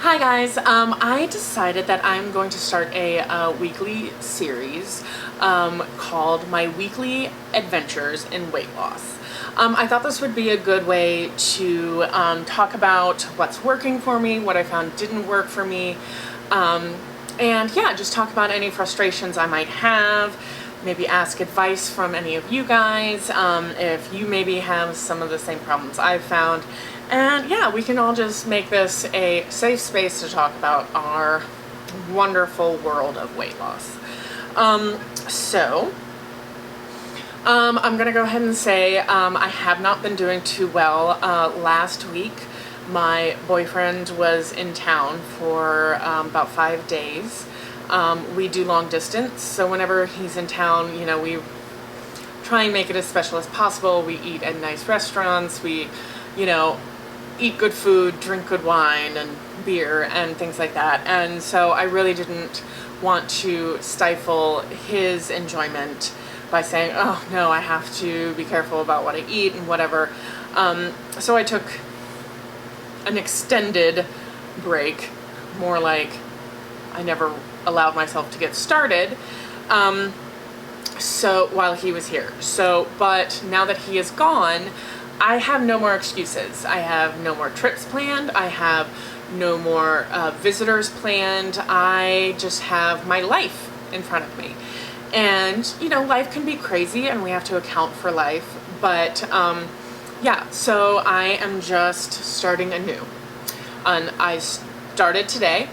Hi guys, I decided that I'm going to start a weekly series called My Weekly Adventures in Weight Loss. I thought this would be a good way to talk about what's working for me, what I found didn't work for me, and yeah, just talk about any frustrations I might have, maybe ask advice from any of you guys, if you maybe have some of the same problems I've found. And yeah, we can all just make this a safe space to talk about our wonderful world of weight loss. I'm gonna go ahead and say I have not been doing too well. Last week, my boyfriend was in town for about 5 days. We do long distance, so whenever he's in town, you know, we try and make it as special as possible. We eat at nice restaurants. We, you know, eat good food, drink good wine and beer and things like that. And so I really didn't want to stifle his enjoyment by saying, oh no, I have to be careful about what I eat and whatever. So I took an extended break, more like I never allowed myself to get started. So while he was here. But now that he is gone, I have no more excuses. I have no more trips planned. I have no more visitors planned. I just have my life in front of me. And, you know, life can be crazy and we have to account for life. But yeah, so I am just starting anew. And I started today.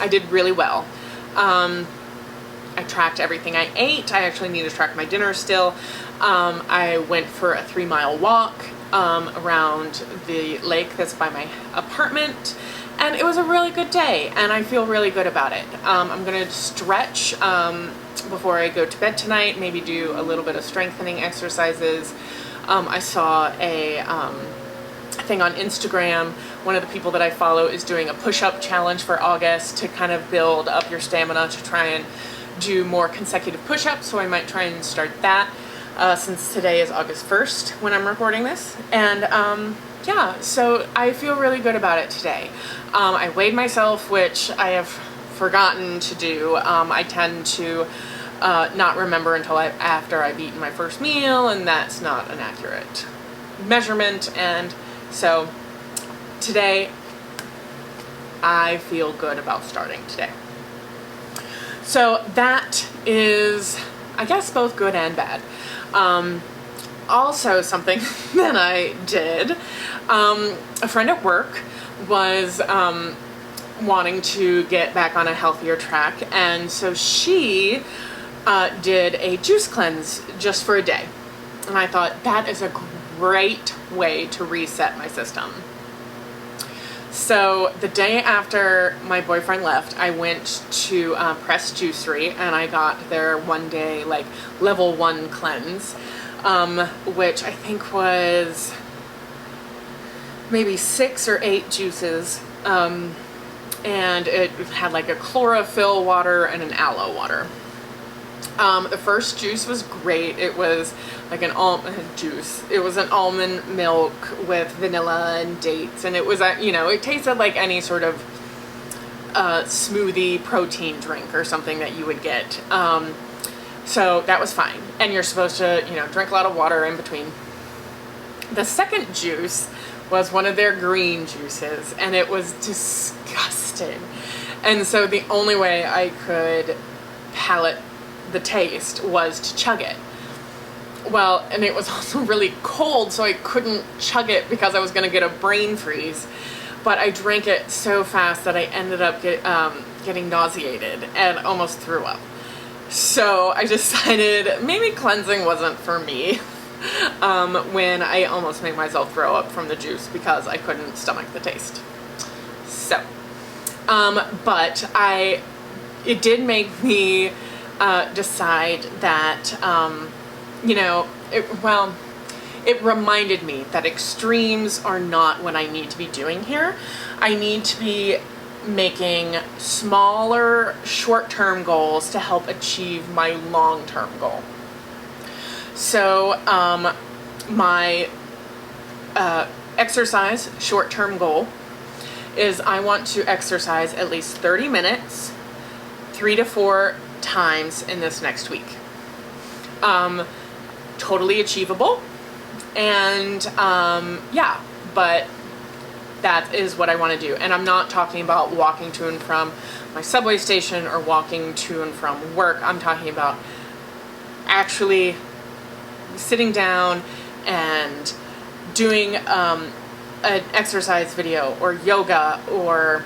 I did really well. I tracked everything I ate. I actually need to track my dinner still. I went for a 3-mile walk around the lake that's by my apartment, and it was a really good day and I feel really good about it. I'm gonna stretch before I go to bed tonight, maybe do a little bit of strengthening exercises. I saw a thing on Instagram. One of the people that I follow is doing a push-up challenge for August to kind of build up your stamina to try and do more consecutive push-ups, so I might try and start that. Since today is August 1st when I'm recording this. And yeah, so I feel really good about it today. I weighed myself, which I have forgotten to do. I tend to not remember until after I've eaten my first meal, and that's not an accurate measurement. And so today, I feel good about starting today. So that is, I guess, both good and bad. Also something that I did, a friend at work was wanting to get back on a healthier track, and so she did a juice cleanse just for a day. And I thought that is a great way to reset my system. So the day after my boyfriend left, I went to Press Juicery and I got their 1-day like level 1 cleanse, which I think was maybe 6 or 8 juices, and it had like a chlorophyll water and an aloe water. The first juice was great. It was like an almond juice. It was an almond milk with vanilla and dates, and it was, you know, it tasted like any sort of smoothie protein drink or something that you would get. So that was fine. And you're supposed to, you know, drink a lot of water in between. The second juice was one of their green juices, and it was disgusting. And so the only way I could palate the taste was to chug it. Well, and it was also really cold, so I couldn't chug it because I was going to get a brain freeze. But I drank it so fast that I ended up getting nauseated and almost threw up. So I decided maybe cleansing wasn't for me when I almost made myself throw up from the juice because I couldn't stomach the taste. So, but it did make me decide that, you know, it reminded me that extremes are not what I need to be doing here. I need to be making smaller short-term goals to help achieve my long-term goal. So my exercise short-term goal is I want to exercise at least 30 minutes, 3 to 4 times in this next week. Totally achievable. And yeah, but that is what I want to do. And I'm not talking about walking to and from my subway station or walking to and from work. I'm talking about actually sitting down and doing an exercise video or yoga, or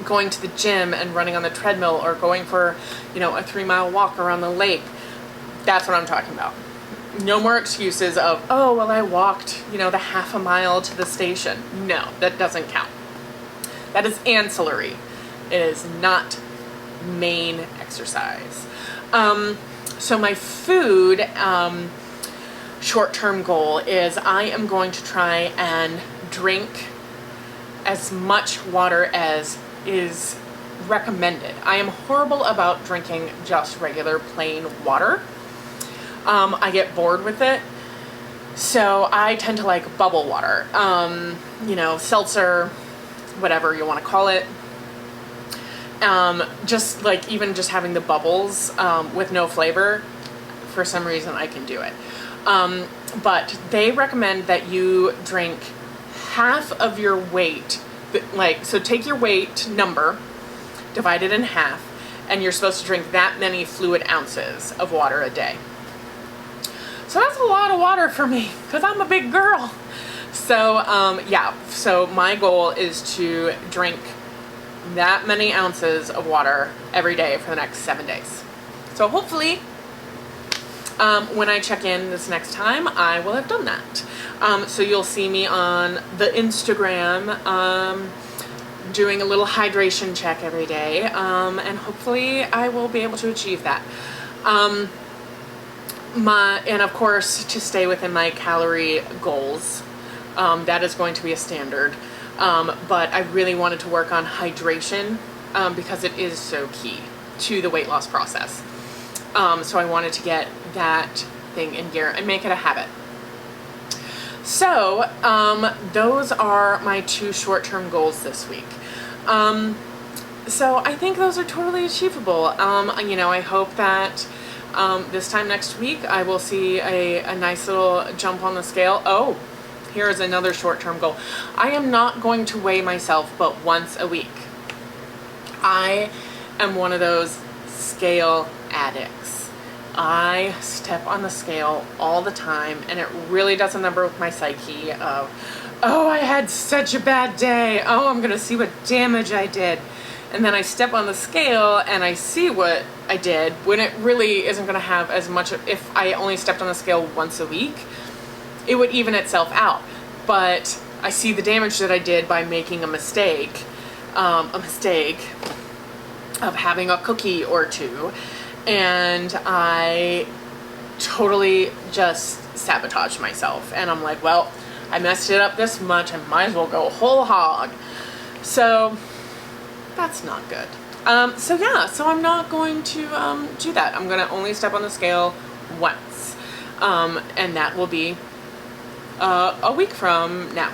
going to the gym and running on the treadmill, or going for, you know, a 3-mile walk around the lake. That's what I'm talking about. No more excuses of, oh, well, I walked, you know, the half a mile to the station. No, that doesn't count. That is ancillary. It is not main exercise. So my food short-term goal is I am going to try and drink as much water as is recommended. I am horrible about drinking just regular plain water. I get bored with it. So I tend to like bubble water, you know, seltzer, whatever you want to call it. Just like even just having the bubbles with no flavor, for some reason I can do it. But they recommend that you drink half of your weight, like, so take your weight number, divide it in half, and you're supposed to drink that many fluid ounces of water a day. So that's a lot of water for me, because I'm a big girl. So yeah, so my goal is to drink that many ounces of water every day for the next 7 days. So hopefully when I check in this next time, I will have done that. So you'll see me on the Instagram doing a little hydration check every day, and hopefully I will be able to achieve that. And of course, to stay within my calorie goals, that is going to be a standard. But I really wanted to work on hydration because it is so key to the weight loss process. So I wanted to get that thing in gear and make it a habit. So those are my 2 short-term goals this week. So I think those are totally achievable. You know, I hope that this time next week I will see a nice little jump on the scale. Oh, here's another short-term goal. I am not going to weigh myself but once a week. I am one of those scale addicts. I step on the scale all the time, and it really does a number with my psyche of, oh, I had such a bad day. Oh, I'm gonna see what damage I did. And then I step on the scale and I see what I did, when it really isn't gonna have as much. If I only stepped on the scale once a week, it would even itself out. But I see the damage that I did by making a mistake of having a cookie or two, and I totally just sabotage myself. And I'm like, well, I messed it up this much, I might as well go whole hog. So that's not good. So yeah, so I'm not going to do that. I'm gonna only step on the scale once, and that will be a week from now.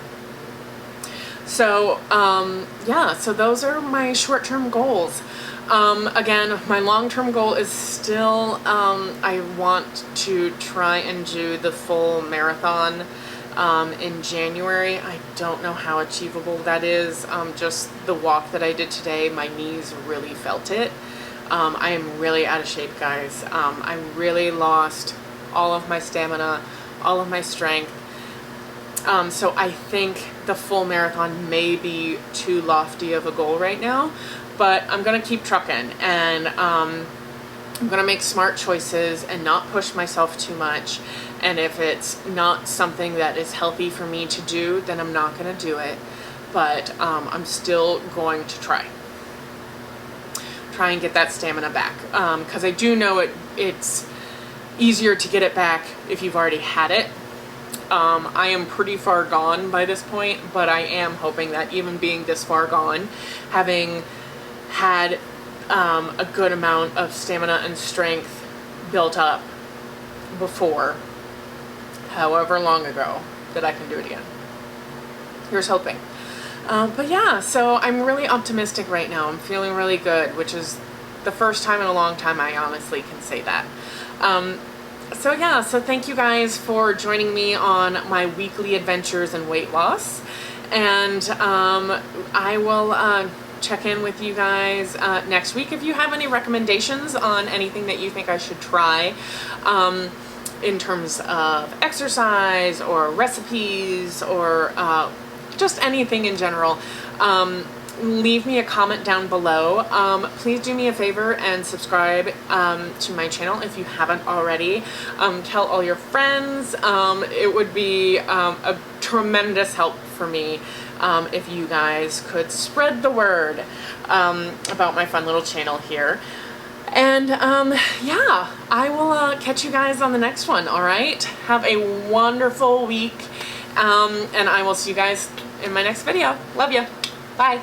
So yeah, so those are my short-term goals. Again, my long-term goal is still, I want to try and do the full marathon in January. I don't know how achievable that is. Just the walk that I did today, my knees really felt it. I am really out of shape, guys. I really lost all of my stamina, all of my strength. So I think the full marathon may be too lofty of a goal right now, but I'm gonna keep trucking, and I'm gonna make smart choices and not push myself too much. And if it's not something that is healthy for me to do, then I'm not gonna do it. But I'm still going to try and get that stamina back, because I do know it's easier to get it back if you've already had it. I am pretty far gone by this point, but I am hoping that even being this far gone, having had a good amount of stamina and strength built up before, however long ago, that I can do it again. Here's hoping. But yeah, so I'm really optimistic right now. I'm feeling really good, which is the first time in a long time I honestly can say that. So yeah, so thank you guys for joining me on my weekly adventures in weight loss. And I will check in with you guys next week. If you have any recommendations on anything that you think I should try in terms of exercise or recipes or just anything in general, leave me a comment down below. Please do me a favor and subscribe to my channel if you haven't already. Tell all your friends. It would be a tremendous help for me if you guys could spread the word about my fun little channel here. And yeah, I will catch you guys on the next one, all right? Have a wonderful week, and I will see you guys in my next video. Love you. Bye.